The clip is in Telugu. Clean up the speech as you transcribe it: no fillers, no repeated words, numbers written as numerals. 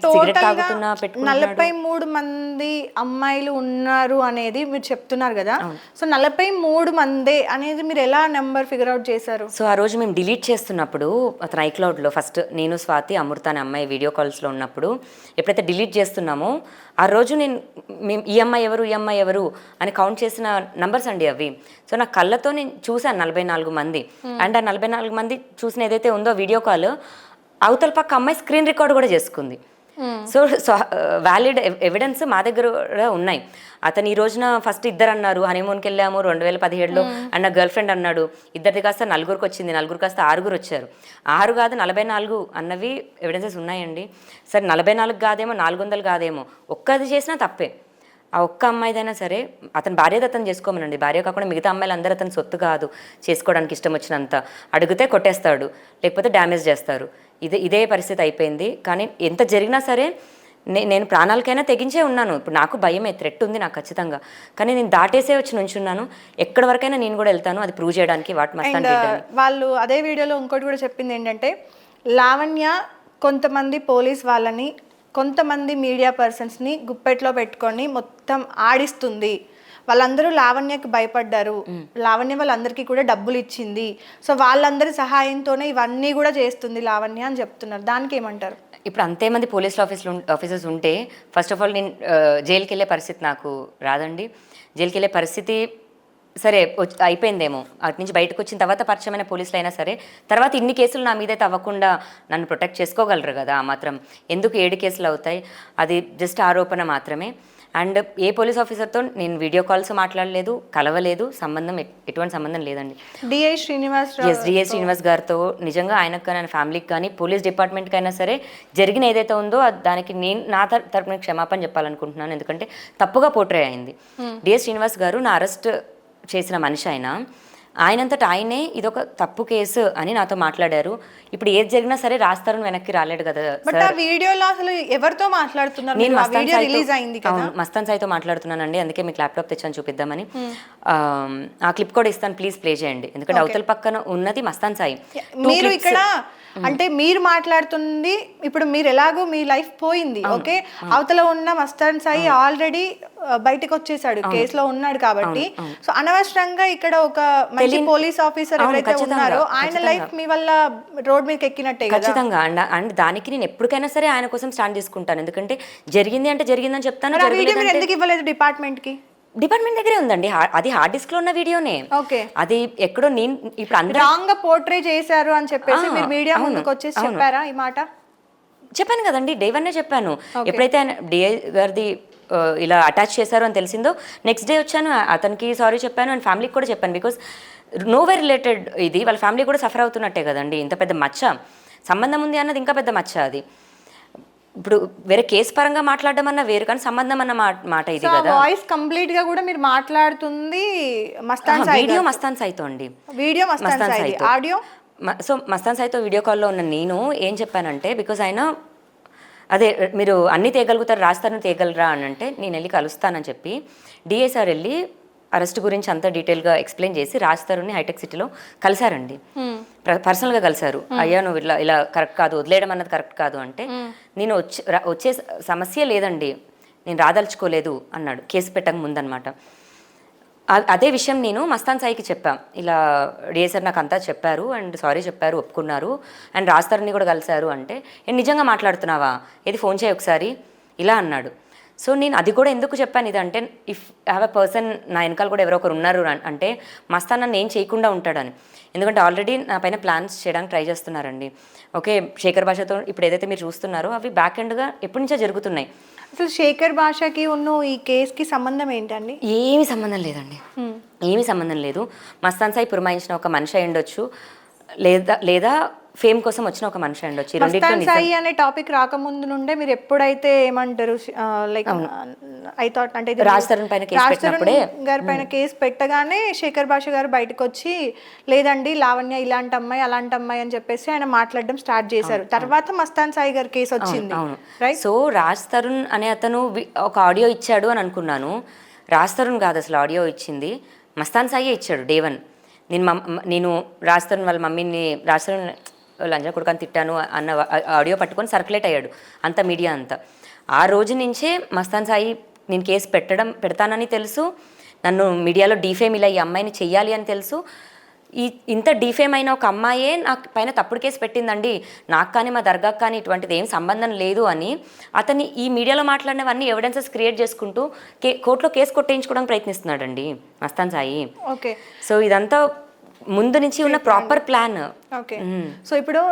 సిగరెట్ టోటల్ తాగుతున్నా పెట్టుకుంటున్నాడు. 43 మంది అమ్మాయిలు ఉన్నారు అనేది మీరు చెప్తున్నారు కదా, సో 43 మందే అనేది మీరు ఎలా నెంబర్ ఫిగర్ అవుట్ చేశారు? సో ఆ రోజు మేము డిలీట్ చేస్తున్నప్పుడు అతను ఐక్లౌడ్లో ఫస్ట్ నేను స్వాతి అమృత అనే అమ్మాయి వీడియో కాల్స్లో ఉన్నప్పుడు ఎప్పుడైతే డిలీట్ చేస్తున్నామో ఆ రోజు మేము ఈ అమ్మాయి ఎవరు అని కౌంట్ చేసిన నంబర్స్ అండి అవి. సో నా కళ్ళతో నేను చూశాను 44 మంది. అండ్ ఆ 44 మంది చూసిన ఏదైతే ఉందో వీడియో కాల్ అవతల పక్క అమ్మాయి స్క్రీన్ రికార్డ్ కూడా చేసుకుంది. సో వ్యాలిడ్ ఎవిడెన్స్ మా దగ్గర ఉన్నాయి. అతను ఈ రోజున ఫస్ట్ ఇద్దరు అన్నారు, హనీమూన్కి వెళ్ళాము 2017లో అండ్ నా గర్ల్ ఫ్రెండ్ అన్నాడు. ఇద్దరిది కాస్త నలుగురికి వచ్చింది, నలుగురు కాస్త 6 వచ్చారు. 6 కాదు 44 అన్నవి ఎవిడెన్సెస్ ఉన్నాయండి. సరే 44 కాదేమో 400 కాదేమో, ఒక్కది చేసినా తప్పే. ఆ ఒక్క అమ్మాయిదైనా సరే అతను భార్యది అతను చేసుకోమనండి. భార్య కాకుండా మిగతా అమ్మాయిలు అందరూ అతను సొత్తు కాదు, చేసుకోవడానికి ఇష్టం వచ్చినంత. అడిగితే కొట్టేస్తాడు, లేకపోతే డ్యామేజ్ చేస్తారు. ఇదే పరిస్థితి అయిపోయింది. కానీ ఎంత జరిగినా సరే నేను ప్రాణాలకైనా తెగించే ఉన్నాను. ఇప్పుడు నాకు భయమే, థ్రెట్ ఉంది నాకు ఖచ్చితంగా. కానీ నేను దాటేసే వచ్చి నుంచున్నాను. ఎక్కడి వరకైనా నేను కూడా వెళ్తాను, అది ప్రూవ్ చేయడానికి. వాట్ మస్తాన్ వాళ్ళు అదే వీడియోలో ఇంకోటి కూడా చెప్పింది ఏంటంటే, లావణ్య కొంతమంది పోలీస్ వాళ్ళని, కొంతమంది మీడియా పర్సన్స్ని గుప్పెట్లో పెట్టుకొని మొత్తం ఆడిస్తుంది. వాళ్ళందరూ లావణ్యకి భయపడ్డారు, లావణ్య వాళ్ళందరికీ కూడా డబ్బులు ఇచ్చింది, సో వాళ్ళందరి సహాయంతోనే ఇవన్నీ కూడా చేస్తుంది లావణ్య అని చెప్తున్నారు. దానికి ఏమంటారు? ఇప్పుడు అంతేమంది పోలీస్ ఆఫీసర్స్ ఉంటే ఫస్ట్ ఆఫ్ ఆల్ నేను జైలుకి వెళ్ళే పరిస్థితి నాకు రాదండి. జైలుకి వెళ్ళే పరిస్థితి సరే అయిపోయిందేమో, అటు నుంచి బయటకు వచ్చిన తర్వాత పరిచయమైన పోలీసులు అయినా సరే తర్వాత ఇన్ని కేసులు నా మీదైతే అవ్వకుండా నన్ను ప్రొటెక్ట్ చేసుకోగలరు కదా. ఆ మాత్రం ఎందుకు 7 కేసులు అవుతాయి? అది జస్ట్ ఆరోపణ మాత్రమే. అండ్ ఏ పోలీస్ ఆఫీసర్తో నేను వీడియో కాల్స్ మాట్లాడలేదు, కలవలేదు, సంబంధం ఎటువంటి సంబంధం లేదండి. డిఐ శ్రీనివాస్ గారితో నిజంగా ఆయనకు కానీ ఆయన ఫ్యామిలీకి కానీ పోలీస్ డిపార్ట్మెంట్కి అయినా సరే జరిగిన ఏదైతే ఉందో దానికి నేను నా తరపున క్షమాపణ చెప్పాలనుకుంటున్నాను. ఎందుకంటే తప్పుగా పోర్ట్రే అయింది. డిఐ శ్రీనివాస్ గారు నా అరెస్ట్ చేసిన మనిషి ఆయనంతటా ఆయనే ఇదొక తప్పు కేసు అని నాతో మాట్లాడారు. ఇప్పుడు ఏది జరిగినా సరే రాస్తారని వెనక్కి రాలేడు కదా. వీడియోలో అసలు ఎవరితో మాట్లాడుతున్నారు? నేను మస్తాన్ సాయితో మాట్లాడుతున్నానండి, అందుకే మీకు ల్యాప్టాప్ తెచ్చాను చూపిద్దామని. ఆ క్లిప్ కూడా ఇస్తాను, ప్లీజ్ ప్లే చేయండి. ఎందుకంటే అవతల పక్కన ఉన్నది మస్తాన్ సాయి. మీరు ఇక్కడ అంటే మీరు మాట్లాడుతుంది, ఇప్పుడు మీరు ఎలాగో మీ లైఫ్ పోయింది, ఓకే, అవతల ఉన్న మస్తాన్ సాయి ఆల్రెడీ బయటకు వచ్చేసాడు, కేసులో ఉన్నాడు కాబట్టి. సో అనవసరంగా ఇక్కడ ఒక మంచి పోలీస్ ఆఫీసర్ ఎవరైతే ఉన్నారో ఆయన లైఫ్ మీ వల్ల రోడ్ మీదకి ఎక్కినట్టే ఖచ్చితంగా. అండ్ దానికి నేను ఎప్పటికైనా సరే ఆయన కోసం స్టాండ్ తీసుకుంటాను. ఎందుకంటే జరిగింది అంటే జరిగిందని చెప్తాను. ఎందుకు ఇవ్వలేదు డిపార్ట్మెంట్ దగ్గరే ఉందండి, అది హార్డ్ డిస్క్ లో ఉన్న వీడియోనే. అది ఎక్కడో నేను ఇప్పుడు అందరూ రాంగ్ గా పోర్ట్రే చేశారు అని చెప్పేసి మీరు మీడియా ముందుకు వచ్చేసి చెప్పారా ఈ మాట? చెప్పాను కదండి, డే 1 చెప్పాను. ఎప్పుడైతే ఆయన డిఐ గారిది ఇలా అటాచ్ చేశారు అని తెలిసిందో నెక్స్ట్ డే వచ్చాను, అతనికి సారీ చెప్పాను అండ్ ఫ్యామిలీకి కూడా చెప్పాను. బికాస్ నోవే రిలేటెడ్ ఇది, వాళ్ళ ఫ్యామిలీ కూడా సఫర్ అవుతున్నట్టే కదండి. ఇంత పెద్ద మచ్చ, సంబంధం ఉంది అన్నది ఇంకా పెద్ద మచ్చ. అది ఇప్పుడు వేరే కేసు పరంగా మాట్లాడడం అన్న వేరు, కానీ సంబంధం అన్న మాట ఇది కదా. వాయిస్ కంప్లీట్ గా కూడా మీరు మాట్లాడుతుంది మస్తాన్ సాయి, వీడియో మస్తాన్ సాయితో అండి, video Mastan Sai, audio. So Mastan సాయితో వీడియో కాల్లో ఉన్న నేను ఏం చెప్పానంటే, బికాజ్ ఆయన అదే మీరు అన్నీ తేయగలుగుతారు, రాస్తారని తేయగలరా అని అంటే నేను వెళ్ళి కలుస్తానని చెప్పి డిఏసార్ వెళ్ళి అరెస్ట్ గురించి అంతా డీటెయిల్గా ఎక్స్ప్లెయిన్ చేసి రాస్తారుని హైటెక్ సిటీలో కలిశారండి. పర్సనల్గా కలిశారు. అయ్యా నువ్వు ఇలా కరెక్ట్ కాదు, వదిలేయడం అన్నది కరెక్ట్ కాదు అంటే, నేను వచ్చే సమస్య లేదండి, నేను రాదలుచుకోలేదు అన్నాడు, కేసు పెట్టక ముందనమాట. అదే విషయం నేను మస్తాన్ సాయికి చెప్పాను, ఇలా డిఎస్ఆర్ నాకు అంతా చెప్పారు అండ్ సారీ చెప్పారు, ఒప్పుకున్నారు అండ్ రాస్తారని కూడా కలిశారు అంటే, నేను నిజంగా మాట్లాడుతున్నావా, ఏది ఫోన్ చేయి ఒకసారి ఇలా అన్నాడు. సో నేను అది కూడా ఎందుకు చెప్పాను ఇదంటే, ఇఫ్ హ్యావ్ ఎ పర్సన్ నా వెనకాల కూడా ఎవరో ఒకరు ఉన్నారు అంటే మస్తాన్ నన్ను ఏం చేయకుండా ఉంటాడని. ఎందుకంటే ఆల్రెడీ నా పైన ప్లాన్స్ చేయడానికి ట్రై చేస్తున్నారండి. ఓకే, శేఖర్ భాషతో ఇప్పుడు ఏదైతే మీరు చూస్తున్నారో అవి బ్యాక్ ఎండ్గా ఎప్పటి నుంచో జరుగుతున్నాయి. అసలు శేఖర్ భాషకి ఉన్న ఈ కేసుకి సంబంధం ఏంటండి? ఏమీ సంబంధం లేదండి, ఏమీ సంబంధం లేదు. మస్తాన్ సాయి పురమాయించిన ఒక మనిషి అయి ఉండొచ్చు, లేదా ఫేమ్ కోసం వచ్చిన ఒక మనిషి ఉండొచ్చు. మస్తాన్ సాయి అనే టాపిక్ రాకముందు నుండే మీరు ఎప్పుడైతే ఏమంటారు, లైక్ ఐ థాట్ అంటే రాజ్ తరుణ్ గారి పైన కేసు పెట్టగానే శేఖర్ భాష గారు బయటకు వచ్చి లేదండి లావణ్య ఇలాంటి అమ్మాయి అలాంటి అమ్మాయి అని చెప్పేసి ఆయన మాట్లాడడం స్టార్ట్ చేశారు. తర్వాత మస్తాన్ సాయి గారి కేసు వచ్చింది. సో రాజ్ తరుణ్ అనే అతను ఒక ఆడియో ఇచ్చాడు అని అనుకున్నాను. రాజ్ తరుణ్ కాదు అసలు ఆడియో ఇచ్చింది, మస్తాన్ సాయి ఇచ్చాడు డే 1. నేను రాజ్ తరుణ్ వాళ్ళ మమ్మీని, రాజ్ తరుణ్ లంజా కొడుకని తిట్టాను అన్న ఆడియో పట్టుకొని సర్క్యులేట్ అయ్యాడు అంత మీడియా అంతా. ఆ రోజు నుంచే మస్తాన్ సాయి నేను కేసు పెడతానని తెలుసు, నన్ను మీడియాలో డీఫేమ్ ఇలా ఈ అమ్మాయిని చెయ్యాలి అని తెలుసు. ఇంత డీఫేమ్ అయిన ఒక అమ్మాయే నాకు పైన తప్పుడు కేసు పెట్టిందండి, నాకు కానీ మా దర్గాకు కానీ ఇటువంటిది ఏం సంబంధం లేదు అని అతన్ని ఈ మీడియాలో మాట్లాడినవన్నీ ఎవిడెన్సెస్ క్రియేట్ చేసుకుంటూ కోర్టులో కేసు కొట్టేయించుకోవడానికి ప్రయత్నిస్తున్నాడండి మస్తాన్ సాయి. ఓకే, సో ఇదంతా ముందు నుంచి ఉన్న ప్రాపర్ ప్లాన్. ఓకే. సో ఇప్పుడు